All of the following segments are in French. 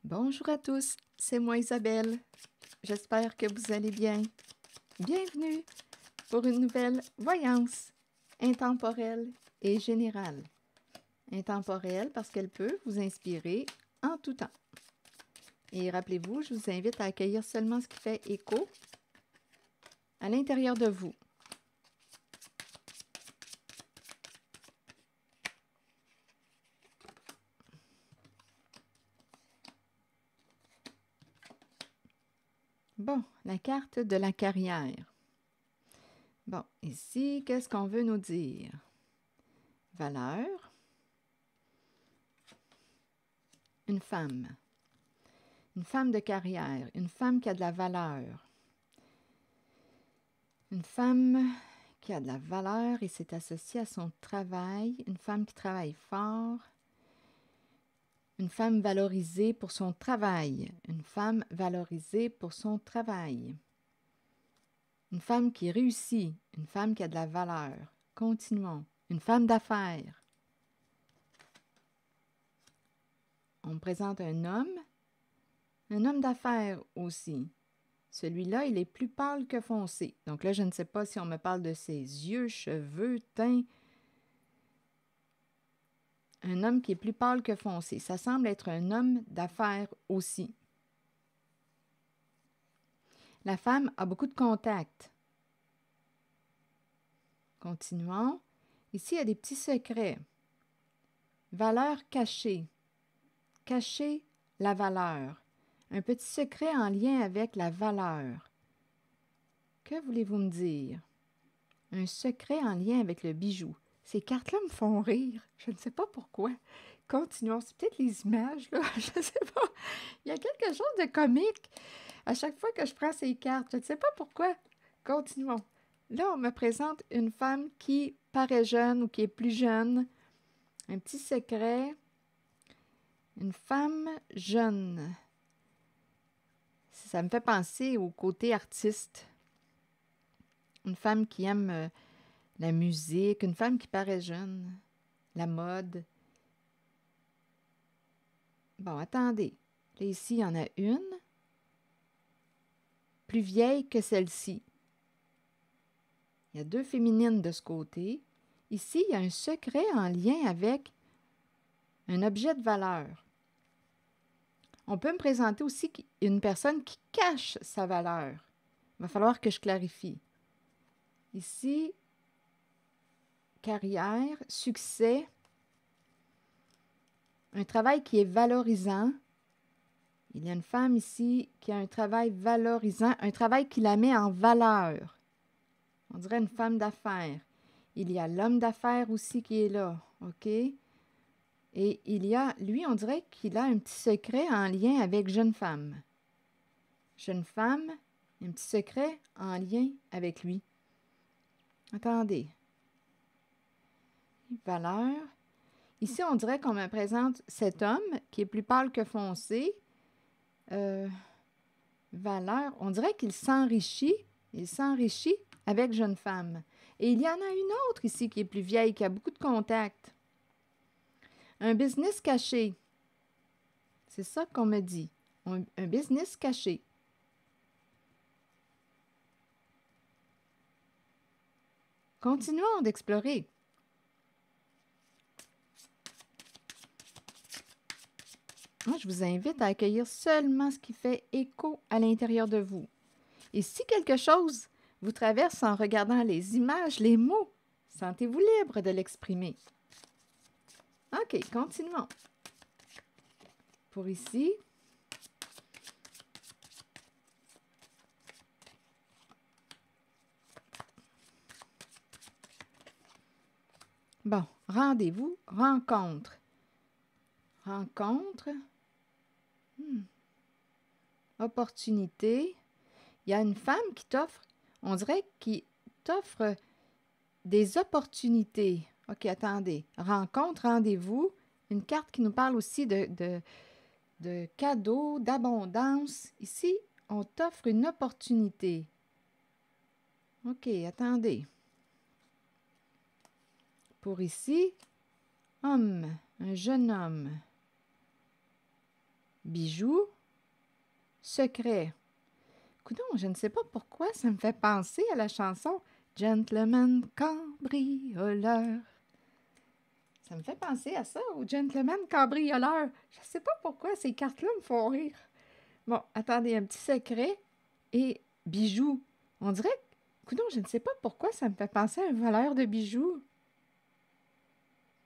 Bonjour à tous, c'est moi Isabelle. J'espère que vous allez bien. Bienvenue pour une nouvelle voyance intemporelle et générale. Intemporelle parce qu'elle peut vous inspirer en tout temps. Et rappelez-vous, je vous invite à accueillir seulement ce qui fait écho à l'intérieur de vous. Bon, la carte de la carrière. Bon, ici, qu'est-ce qu'on veut nous dire? Valeur. Une femme de carrière, une femme qui a de la valeur. Une femme qui a de la valeur et c'est associé à son travail, une femme qui travaille fort, une femme valorisée pour son travail, une femme valorisée pour son travail. Une femme qui réussit, une femme qui a de la valeur. Continuons. Une femme d'affaires. On me présente un homme d'affaires aussi. Celui-là, il est plus pâle que foncé. Donc là, je ne sais pas si on me parle de ses yeux, cheveux, teint. Un homme qui est plus pâle que foncé. Ça semble être un homme d'affaires aussi. La femme a beaucoup de contacts. Continuons. Ici, il y a des petits secrets. Valeur cachée. Cacher la valeur. Un petit secret en lien avec la valeur. Que voulez-vous me dire? Un secret en lien avec le bijou. Ces cartes-là me font rire. Je ne sais pas pourquoi. Continuons. C'est peut-être les images, là. Je ne sais pas. Il y a quelque chose de comique à chaque fois que je prends ces cartes. Je ne sais pas pourquoi. Continuons. Là, on me présente une femme qui paraît jeune ou qui est plus jeune. Un petit secret. Une femme jeune. Ça me fait penser au côté artiste. Une femme qui aime la musique, une femme qui paraît jeune, la mode. Bon, attendez. Là, ici, il y en a une, plus vieille que celle-ci. Il y a deux féminines de ce côté. Ici, il y a un secret en lien avec un objet de valeur. On peut me présenter aussi une personne qui cache sa valeur. Il va falloir que je clarifie. Ici, carrière, succès, un travail qui est valorisant. Il y a une femme ici qui a un travail valorisant, un travail qui la met en valeur. On dirait une femme d'affaires. Il y a l'homme d'affaires aussi qui est là, OK? Et il y a, lui, on dirait qu'il a un petit secret en lien avec jeune femme. Jeune femme, un petit secret en lien avec lui. Attendez. Valeur. Ici, on dirait qu'on me présente cet homme qui est plus pâle que foncé. Valeur. On dirait qu'il s'enrichit. Il s'enrichit avec jeune femme. Et il y en a une autre ici qui est plus vieille, qui a beaucoup de contacts. Un business caché. C'est ça qu'on me dit. Un business caché. Continuons d'explorer. Moi, je vous invite à accueillir seulement ce qui fait écho à l'intérieur de vous. Et si quelque chose vous traverse en regardant les images, les mots, sentez-vous libre de l'exprimer. OK, continuons. Pour ici, bon, rendez-vous, rencontre. Rencontre. Opportunité. Il y a une femme qui t'offre, on dirait qui t'offre des opportunités. OK, attendez. Rencontre, rendez-vous. Une carte qui nous parle aussi de cadeaux, d'abondance. Ici, on t'offre une opportunité. OK, attendez. Pour ici, homme, un jeune homme. bijoux, secret. Coudonc, je ne sais pas pourquoi ça me fait penser à la chanson Gentleman cambrioleur. Ça me fait penser à ça, au Gentleman cambrioleur. Je ne sais pas pourquoi ces cartes-là me font rire. Bon, attendez, un petit secret et bijoux. On dirait que, coudonc, je ne sais pas pourquoi ça me fait penser à un voleur de bijoux.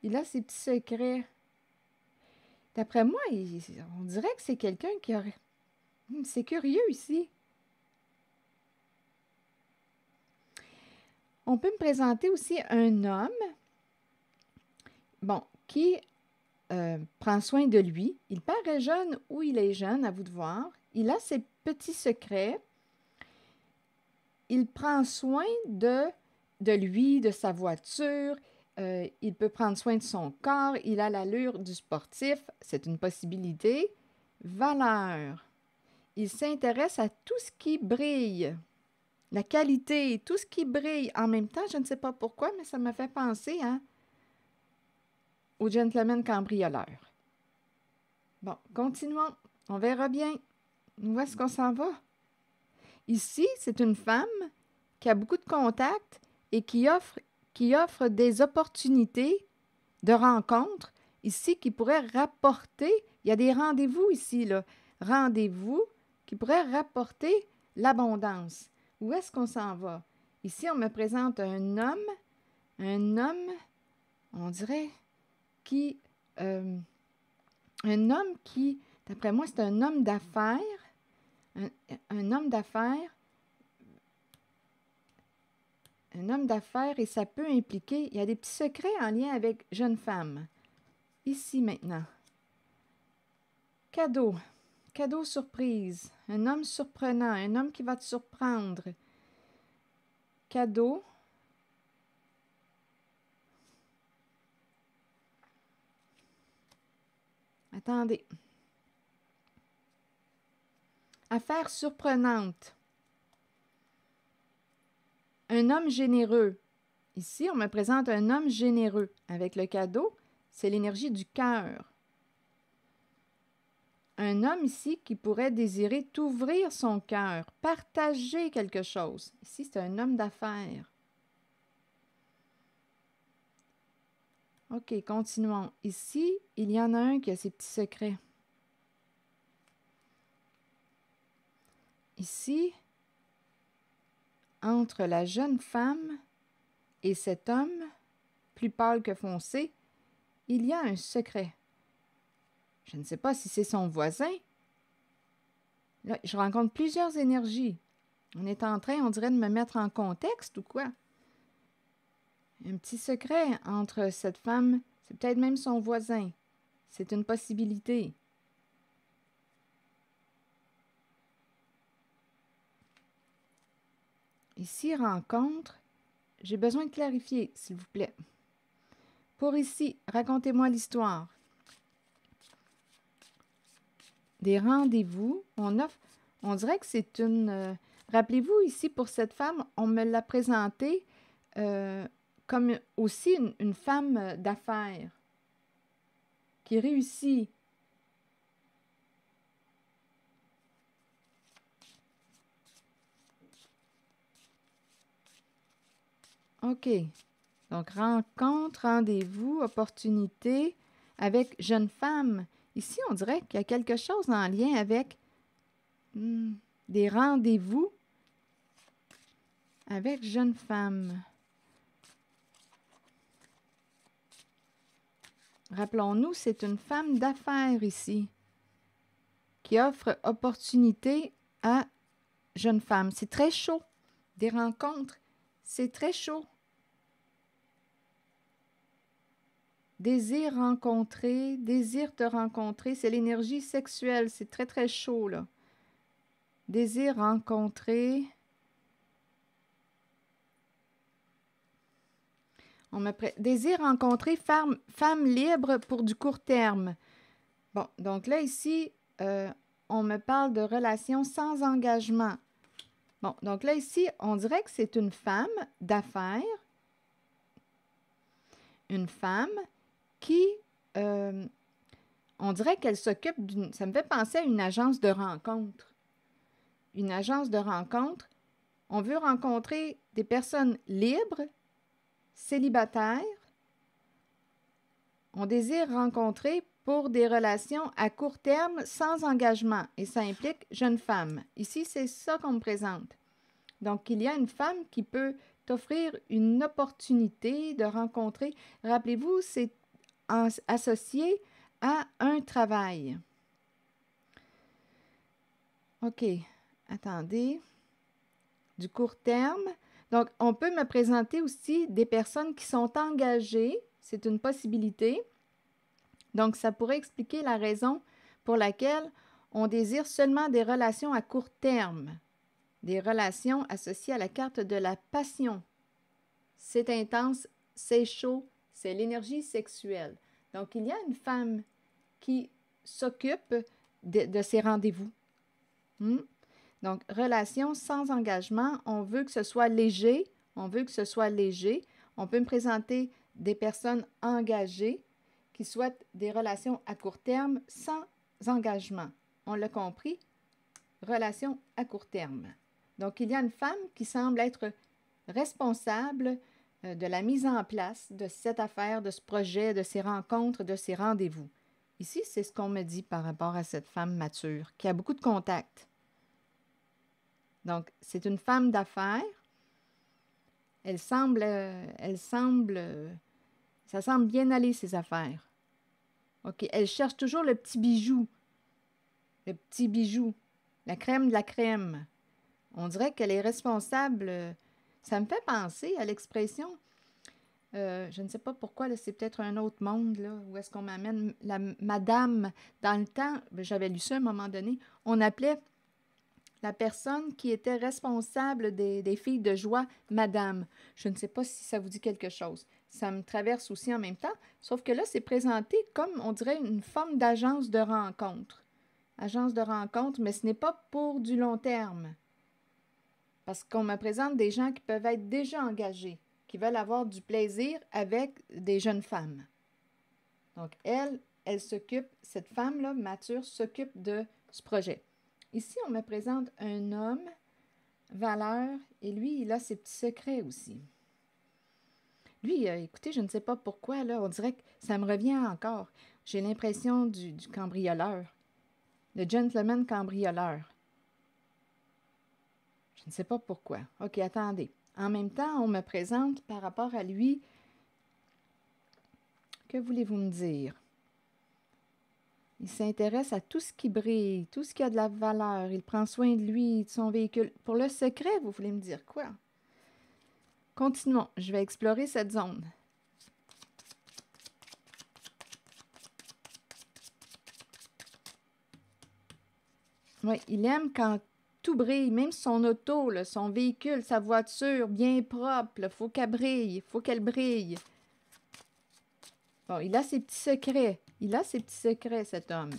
Il a ses petits secrets. D'après moi, on dirait que c'est quelqu'un qui aurait... C'est curieux ici. On peut me présenter aussi un homme, bon, qui prend soin de lui. Il paraît jeune ou il est jeune, à vous de voir. Il a ses petits secrets. Il prend soin de lui, de sa voiture. Il peut prendre soin de son corps. Il a l'allure du sportif. C'est une possibilité. Valeur. Il s'intéresse à tout ce qui brille. La qualité, tout ce qui brille. En même temps, je ne sais pas pourquoi, mais ça m'a fait penser au gentleman cambrioleur. Bon, continuons. On verra bien où est-ce qu'on s'en va. Ici, c'est une femme qui a beaucoup de contacts et qui offre des opportunités de rencontres ici qui pourraient rapporter, il y a des rendez-vous ici, là, rendez-vous qui pourraient rapporter l'abondance. Où est-ce qu'on s'en va? Ici, on me présente un homme, on dirait, un homme qui, d'après moi, c'est un homme d'affaires, un homme d'affaires, et ça peut impliquer, il y a des petits secrets en lien avec jeune femme. Ici maintenant. Cadeau. Cadeau surprise. Un homme surprenant. Un homme qui va te surprendre. Cadeau. Attendez. Affaire surprenante. Un homme généreux. Ici, on me présente un homme généreux. Avec le cadeau, c'est l'énergie du cœur. Un homme ici qui pourrait désirer t'ouvrir son cœur, partager quelque chose. Ici, c'est un homme d'affaires. OK, continuons. Ici, il y en a un qui a ses petits secrets. Ici, entre la jeune femme et cet homme, plus pâle que foncé, il y a un secret. Je ne sais pas si c'est son voisin. Là, je rencontre plusieurs énergies. On est en train, on dirait, de me mettre en contexte ou quoi? Un petit secret entre cette femme, c'est peut-être même son voisin. C'est une possibilité. Ici, rencontre, j'ai besoin de clarifier, s'il vous plaît. Pour ici, racontez-moi l'histoire. Des rendez-vous, on dirait que c'est une... rappelez-vous, ici, pour cette femme, on me l'a présentée comme aussi une femme d'affaires qui réussit. OK. Donc, rencontre, rendez-vous, opportunité avec jeune femme. Ici, on dirait qu'il y a quelque chose en lien avec des rendez-vous avec jeune femme. Rappelons-nous, c'est une femme d'affaires ici qui offre opportunité à jeune femme. C'est très chaud. Des rencontres, c'est très chaud. Désir rencontrer, désir te rencontrer, c'est l'énergie sexuelle, c'est très très chaud là. Désir rencontrer. Désir rencontrer femme libre pour du court terme. Bon, donc là ici, on me parle de relations sans engagement. Bon, donc là ici, on dirait que c'est une femme d'affaires, une femme qui, On dirait qu'elle s'occupe d'une... Ça me fait penser à une agence de rencontre. Une agence de rencontre. On veut rencontrer des personnes libres, célibataires. On désire rencontrer pour des relations à court terme sans engagement. Et ça implique jeune femme. Ici, c'est ça qu'on me présente. Donc, il y a une femme qui peut t'offrir une opportunité de rencontrer. Rappelez-vous, c'est associé à un travail. OK, attendez. Du court terme. Donc, on peut me présenter aussi des personnes qui sont engagées. C'est une possibilité. Donc, ça pourrait expliquer la raison pour laquelle on désire seulement des relations à court terme. Des relations associées à la carte de la passion. C'est intense, c'est chaud, c'est l'énergie sexuelle. Donc, il y a une femme qui s'occupe de ces rendez-vous. Donc, relation sans engagement, on veut que ce soit léger. On veut que ce soit léger. On peut me présenter des personnes engagées qui souhaitent des relations à court terme sans engagement. On l'a compris? Relations à court terme. Donc, il y a une femme qui semble être responsable de la mise en place de cette affaire, de ce projet, de ces rencontres, de ces rendez-vous. Ici, c'est ce qu'on me dit par rapport à cette femme mature, qui a beaucoup de contacts. Donc, c'est une femme d'affaires. Ça semble bien aller, ses affaires. OK, elle cherche toujours le petit bijou, la crème de la crème. On dirait qu'elle est responsable. Ça me fait penser à l'expression, je ne sais pas pourquoi, là, c'est peut-être un autre monde, là, où est-ce qu'on m'amène la madame. Dans le temps, j'avais lu ça à un moment donné, on appelait la personne qui était responsable des filles de joie, madame. Je ne sais pas si ça vous dit quelque chose. Ça me traverse aussi en même temps, sauf que là, c'est présenté comme, on dirait, une forme d'agence de rencontre. Agence de rencontre, mais ce n'est pas pour du long terme. Parce qu'on me présente des gens qui peuvent être déjà engagés, qui veulent avoir du plaisir avec des jeunes femmes. Donc, elle s'occupe, cette femme-là, mature, s'occupe de ce projet. Ici, on me présente un homme, valeur, et lui, il a ses petits secrets aussi. Lui, écoutez, je ne sais pas pourquoi, là, on dirait que ça me revient encore. J'ai l'impression du cambrioleur, le gentleman cambrioleur. Je ne sais pas pourquoi. OK, attendez. En même temps, on me présente par rapport à lui. Que voulez-vous me dire? Il s'intéresse à tout ce qui brille, tout ce qui a de la valeur. Il prend soin de lui, de son véhicule. Pour le secret, vous voulez me dire quoi? Continuons. Je vais explorer cette zone. Oui, il aime quand tout brille, même son auto, là, son véhicule, sa voiture, bien propre. Il faut qu'elle brille, il faut qu'elle brille. Bon, il a ses petits secrets. Il a ses petits secrets, cet homme.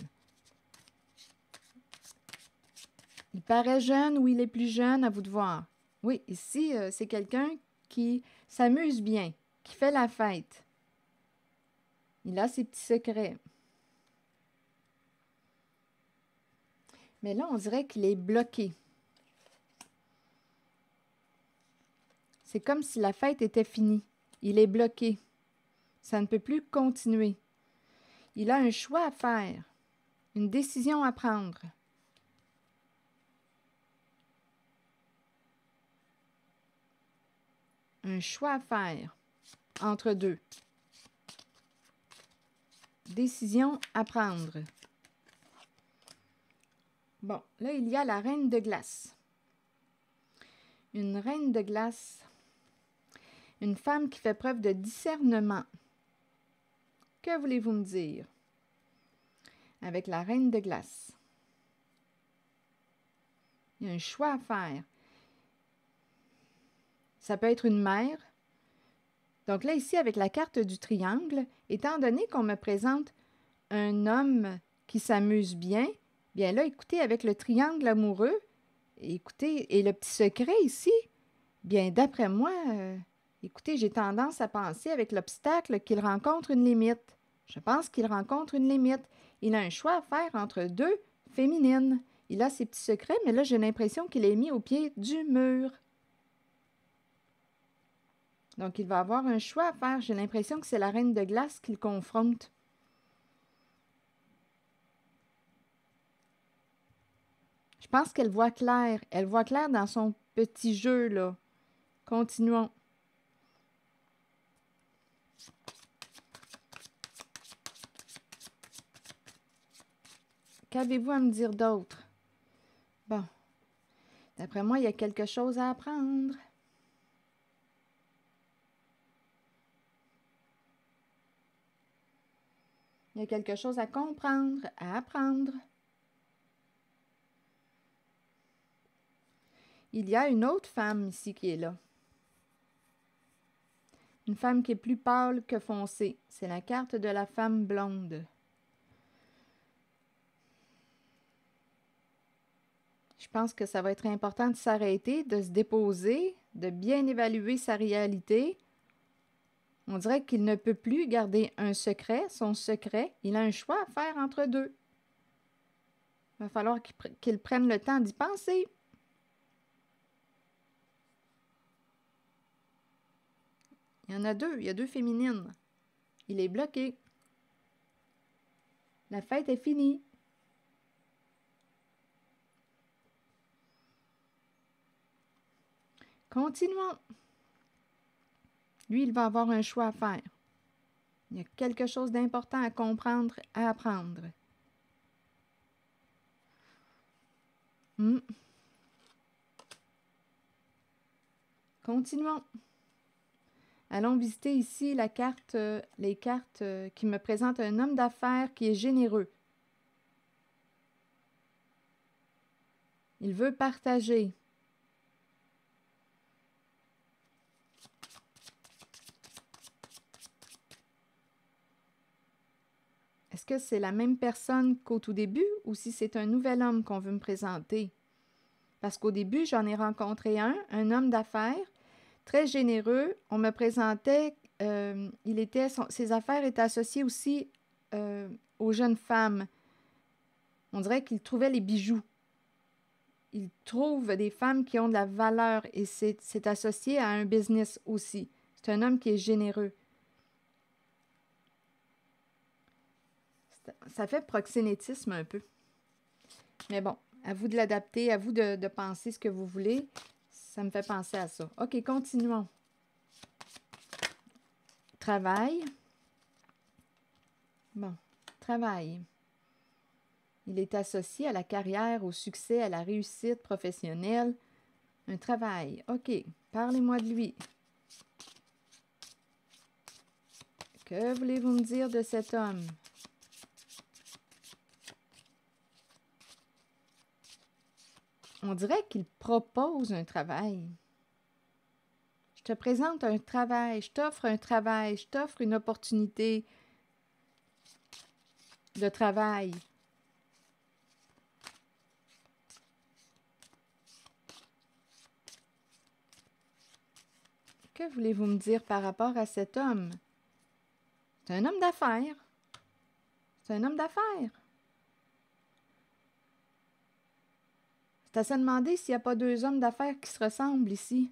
Il paraît jeune ou il est plus jeune, à vous de voir. Oui, ici, c'est quelqu'un qui s'amuse bien, qui fait la fête. Il a ses petits secrets. Mais là, on dirait qu'il est bloqué. C'est comme si la fête était finie. Il est bloqué. Ça ne peut plus continuer. Il a un choix à faire, une décision à prendre. Un choix à faire entre deux. Décision à prendre. Bon, là, il y a la reine de glace. Une reine de glace. Une femme qui fait preuve de discernement. Que voulez-vous me dire? Avec la reine de glace. Il y a un choix à faire. Ça peut être une mère. Donc là, ici, avec la carte du triangle, étant donné qu'on me présente un homme qui s'amuse bien, bien là, écoutez, avec le triangle amoureux, écoutez, et le petit secret ici, bien d'après moi, écoutez, j'ai tendance à penser avec l'obstacle qu'il rencontre une limite. Je pense qu'il rencontre une limite. il a un choix à faire entre deux féminines. Il a ses petits secrets, mais là, j'ai l'impression qu'il est mis au pied du mur. Donc, il va avoir un choix à faire. J'ai l'impression que c'est la reine de glace qu'il confronte. Je pense qu'elle voit clair. Elle voit clair dans son petit jeu, là. Continuons. Qu'avez-vous à me dire d'autre? Bon. D'après moi, il y a quelque chose à apprendre. Il y a quelque chose à comprendre, à apprendre. Il y a une autre femme ici qui est là. Une femme qui est plus pâle que foncée. C'est la carte de la femme blonde. Je pense que ça va être important de s'arrêter, de se déposer, de bien évaluer sa réalité. On dirait qu'il ne peut plus garder un secret, son secret. Il a un choix à faire entre deux. Il va falloir qu'il prenne le temps d'y penser. Il y en a deux. Il y a deux féminines. Il est bloqué. La fête est finie. Continuons. Lui, il va avoir un choix à faire. Il y a quelque chose d'important à comprendre, à apprendre. Continuons. Allons visiter ici la carte, les cartes qui me présentent un homme d'affaires qui est généreux. Il veut partager. Est-ce que c'est la même personne qu'au tout début ou si c'est un nouvel homme qu'on veut me présenter? Parce qu'au début, j'en ai rencontré un homme d'affaires, très généreux. On me présentait, ses affaires étaient associées aussi aux jeunes femmes. On dirait qu'il trouvait les bijoux. Il trouve des femmes qui ont de la valeur et c'est associé à un business aussi. C'est un homme qui est généreux. Ça fait proxénétisme un peu. Mais bon, à vous de l'adapter, à vous de penser ce que vous voulez. Ça me fait penser à ça. OK, continuons. Travail. Bon, travail. Il est associé à la carrière, au succès, à la réussite professionnelle. Un travail. OK, parlez-moi de lui. Que voulez-vous me dire de cet homme? On dirait qu'il propose un travail. Je te présente un travail, je t'offre un travail, je t'offre une opportunité de travail. Que voulez-vous me dire par rapport à cet homme? C'est un homme d'affaires. C'est un homme d'affaires. C'est à se demander s'il n'y a pas deux hommes d'affaires qui se ressemblent ici.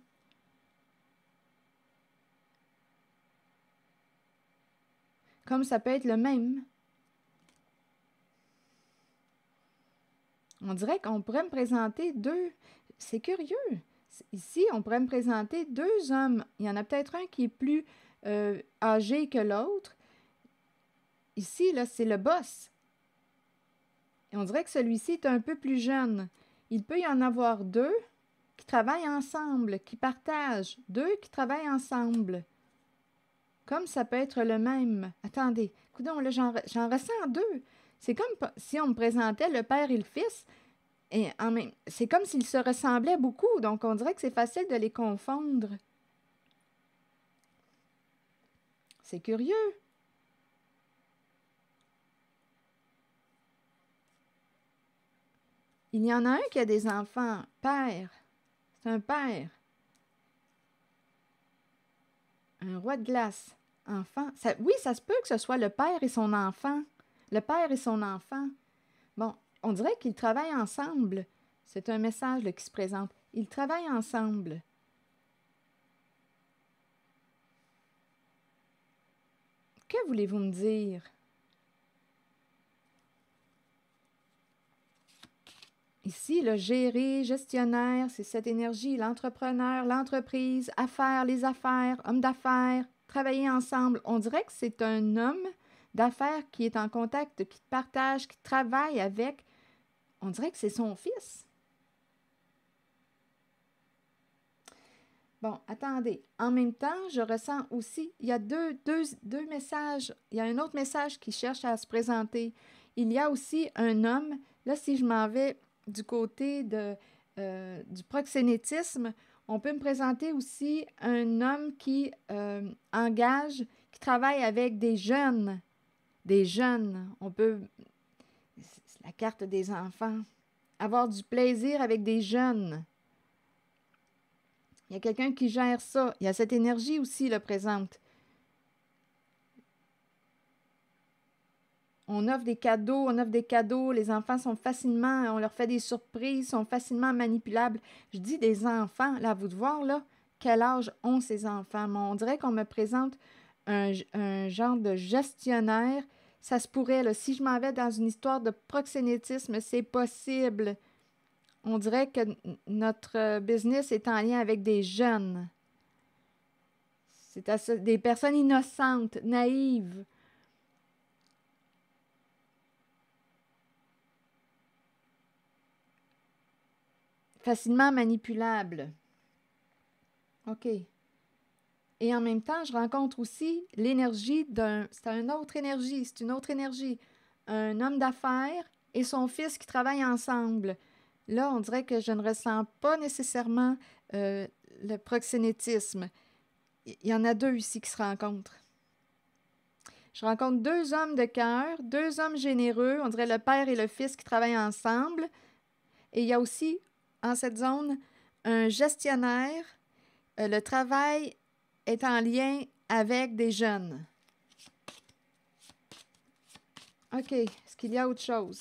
Comme ça peut être le même. On dirait qu'on pourrait me présenter deux. C'est curieux. Ici, on pourrait me présenter deux hommes. Il y en a peut-être un qui est plus âgé que l'autre. Ici, là, c'est le boss. Et on dirait que celui-ci est un peu plus jeune. Il peut y en avoir deux qui travaillent ensemble, qui partagent. Deux qui travaillent ensemble. Comme ça peut être le même. Attendez, coudonc, là, j'en ressens deux. C'est comme si on me présentait le père et le fils. Et c'est comme s'ils se ressemblaient beaucoup. Donc, on dirait que c'est facile de les confondre. C'est curieux. Il y en a un qui a des enfants. Père. C'est un père. Un roi de glace. Enfant. Oui, ça se peut que ce soit le père et son enfant. Le père et son enfant. Bon, on dirait qu'ils travaillent ensemble. C'est un message là, qui se présente. Ils travaillent ensemble. Que voulez-vous me dire? Ici, le gérer, gestionnaire, c'est cette énergie, l'entrepreneur, l'entreprise, affaires, les affaires, homme d'affaires, travailler ensemble. On dirait que c'est un homme d'affaires qui est en contact, qui partage, qui travaille avec. On dirait que c'est son fils. Bon, attendez. En même temps, je ressens aussi, il y a deux messages. Il y a un autre message qui cherche à se présenter. Il y a aussi un homme. Là, si je m'en vais du côté du proxénétisme, on peut me présenter aussi un homme qui engage, qui travaille avec des jeunes. Des jeunes. On peut... C'est la carte des enfants. Avoir du plaisir avec des jeunes. Il y a quelqu'un qui gère ça. Il y a cette énergie aussi, là, présente. On offre des cadeaux. Les enfants sont facilement, on leur fait des surprises, sont facilement manipulables. Je dis des enfants, là, à vous de voir, là, quel âge ont ces enfants. Mais on dirait qu'on me présente un genre de gestionnaire. Ça se pourrait, là, si je m'en vais dans une histoire de proxénétisme, c'est possible. On dirait que notre business est en lien avec des jeunes. C'est des personnes innocentes, naïves. Facilement manipulables. OK. Et en même temps, je rencontre aussi l'énergie d'un... C'est une autre énergie. Un homme d'affaires et son fils qui travaillent ensemble. Là, on dirait que je ne ressens pas nécessairement le proxénétisme. Il y en a deux ici qui se rencontrent. Je rencontre deux hommes de cœur, deux hommes généreux, on dirait le père et le fils qui travaillent ensemble. Et il y a aussi, en cette zone, un gestionnaire. Le travail est en lien avec des jeunes. OK. Est-ce qu'il y a autre chose?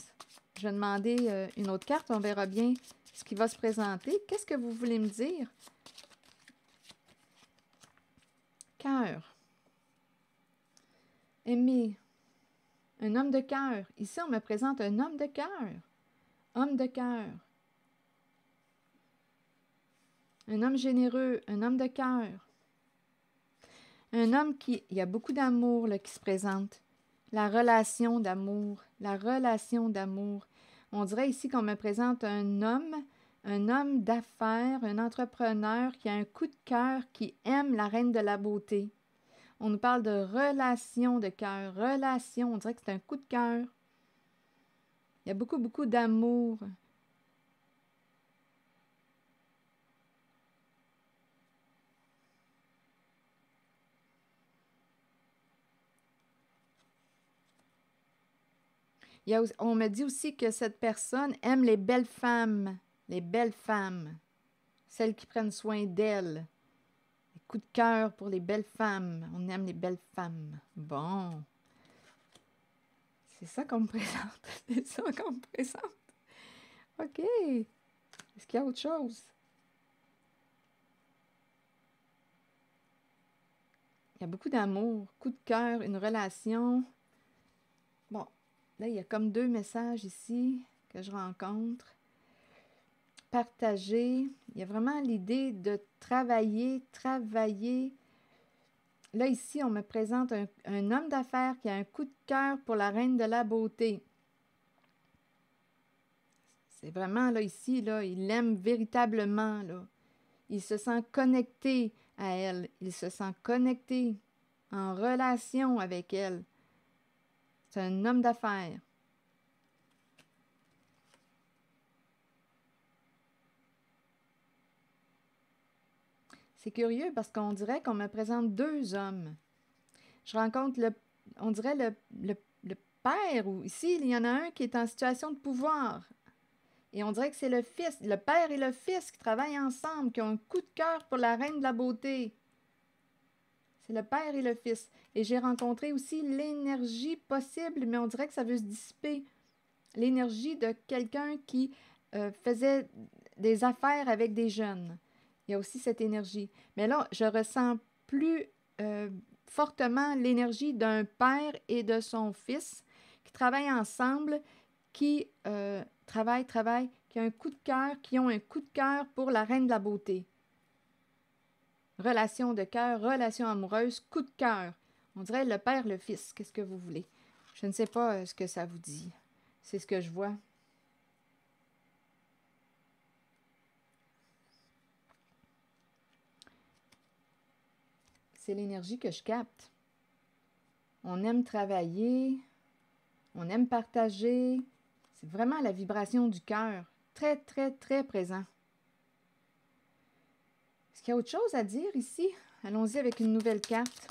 Je vais demander une autre carte. On verra bien ce qui va se présenter. Qu'est-ce que vous voulez me dire? Cœur. Aimer. Un homme de cœur. Ici, on me présente un homme de cœur. Homme de cœur. Un homme généreux. Un homme de cœur. Un homme qui... Il y a beaucoup d'amour là, qui se présente. La relation d'amour. La relation d'amour. On dirait ici qu'on me présente un homme d'affaires, un entrepreneur qui a un coup de cœur, qui aime la reine de la beauté. On nous parle de relation de cœur, relation, on dirait que c'est un coup de cœur. Il y a beaucoup, beaucoup d'amour. On me dit aussi que cette personne aime les belles femmes, celles qui prennent soin d'elles. Les coups de cœur pour les belles femmes. On aime les belles femmes. Bon. C'est ça qu'on me présente. C'est ça qu'on me présente. OK. Est-ce qu'il y a autre chose? Il y a beaucoup d'amour, coup de cœur, une relation. Bon, là, il y a comme deux messages ici que je rencontre. Partager. Il y a vraiment l'idée de travailler. Là, ici, on me présente un homme d'affaires qui a un coup de cœur pour la reine de la beauté. C'est vraiment, là, ici, là, il l'aime véritablement, là. Il se sent connecté à elle. Il se sent connecté en relation avec elle. C'est un homme d'affaires. C'est curieux parce qu'on dirait qu'on me présente deux hommes. Je rencontre on dirait le père, ou ici, il y en a un qui est en situation de pouvoir. Et on dirait que c'est le fils, le père et le fils qui travaillent ensemble, qui ont un coup de cœur pour la reine de la beauté. C'est le père et le fils. Et j'ai rencontré aussi l'énergie possible, mais on dirait que ça veut se dissiper. L'énergie de quelqu'un qui faisait des affaires avec des jeunes. Il y a aussi cette énergie. Mais là, je ressens plus fortement l'énergie d'un père et de son fils qui travaillent ensemble, qui travaillent, qui ont un coup de cœur, qui ont un coup de cœur pour la reine de la beauté. Relation de cœur, relation amoureuse, coup de cœur. On dirait le père, le fils. Qu'est-ce que vous voulez? Je ne sais pas ce que ça vous dit. C'est ce que je vois. C'est l'énergie que je capte. On aime travailler, on aime partager. C'est vraiment la vibration du cœur. Très, très, très présent. Est-ce qu'il y a autre chose à dire ici? Allons-y avec une nouvelle carte.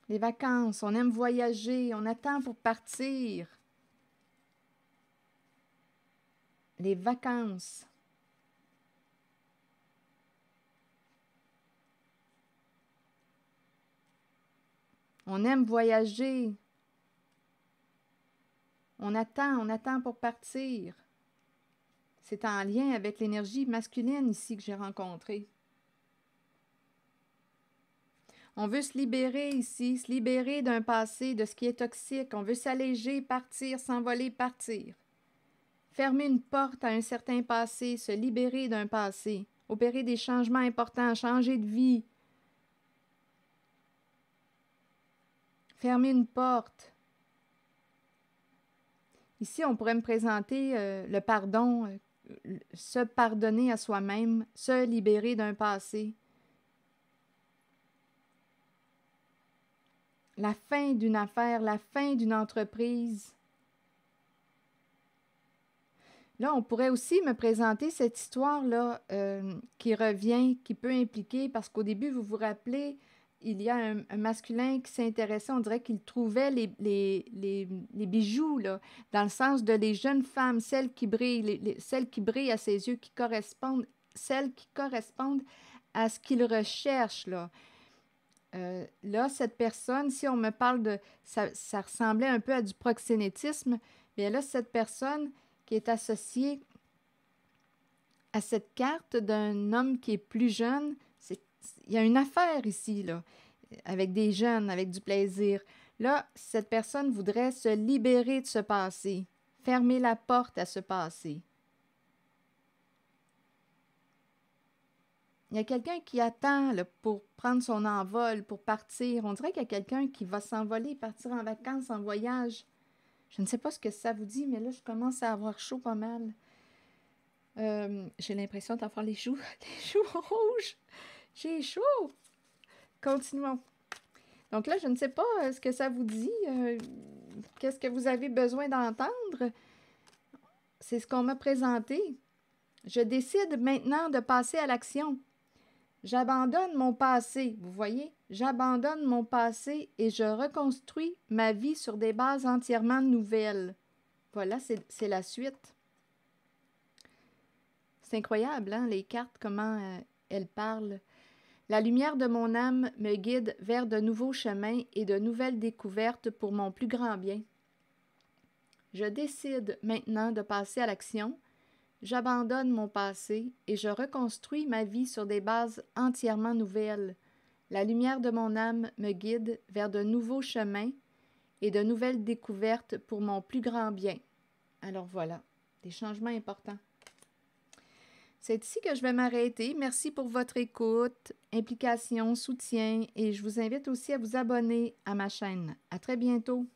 Les vacances, on aime voyager, on attend pour partir. Les vacances. On aime voyager. On attend pour partir. C'est en lien avec l'énergie masculine ici que j'ai rencontrée. On veut se libérer ici, se libérer d'un passé, de ce qui est toxique. On veut s'alléger, partir, s'envoler, partir. Fermer une porte à un certain passé, se libérer d'un passé, opérer des changements importants, changer de vie. Fermer une porte. Ici, on pourrait me présenter le pardon, se pardonner à soi-même, se libérer d'un passé. La fin d'une affaire, la fin d'une entreprise. Là, on pourrait aussi me présenter cette histoire-là qui revient, qui peut impliquer, parce qu'au début, vous vous rappelez, il y a un masculin qui s'intéressait, on dirait qu'il trouvait les bijoux, là, dans le sens de les jeunes femmes, celles qui brillent, celles qui brillent à ses yeux, celles qui correspondent à ce qu'il recherche, là. Là, cette personne, si on me parle de... Ça ressemblait un peu à du proxénétisme, mais là, cette personne qui est associée à cette carte d'un homme qui est plus jeune, il y a une affaire ici, là, avec des jeunes, avec du plaisir. Là, cette personne voudrait se libérer de ce passé, fermer la porte à ce passé. Il y a quelqu'un qui attend là, pour prendre son envol, pour partir. On dirait qu'il y a quelqu'un qui va s'envoler, partir en vacances, en voyage. Je ne sais pas ce que ça vous dit, mais là, je commence à avoir chaud pas mal. J'ai l'impression d'avoir les joues rouges. J'ai chaud. Continuons. Donc là, je ne sais pas ce que ça vous dit. Qu'est-ce que vous avez besoin d'entendre? C'est ce qu'on m'a présenté. Je décide maintenant de passer à l'action. J'abandonne mon passé, vous voyez? J'abandonne mon passé et je reconstruis ma vie sur des bases entièrement nouvelles. Voilà, c'est la suite. C'est incroyable, hein, les cartes, comment elles parlent. La lumière de mon âme me guide vers de nouveaux chemins et de nouvelles découvertes pour mon plus grand bien. Je décide maintenant de passer à l'action. J'abandonne mon passé et je reconstruis ma vie sur des bases entièrement nouvelles. La lumière de mon âme me guide vers de nouveaux chemins et de nouvelles découvertes pour mon plus grand bien. Alors voilà, des changements importants. C'est ici que je vais m'arrêter. Merci pour votre écoute, implication, soutien et je vous invite aussi à vous abonner à ma chaîne. À très bientôt.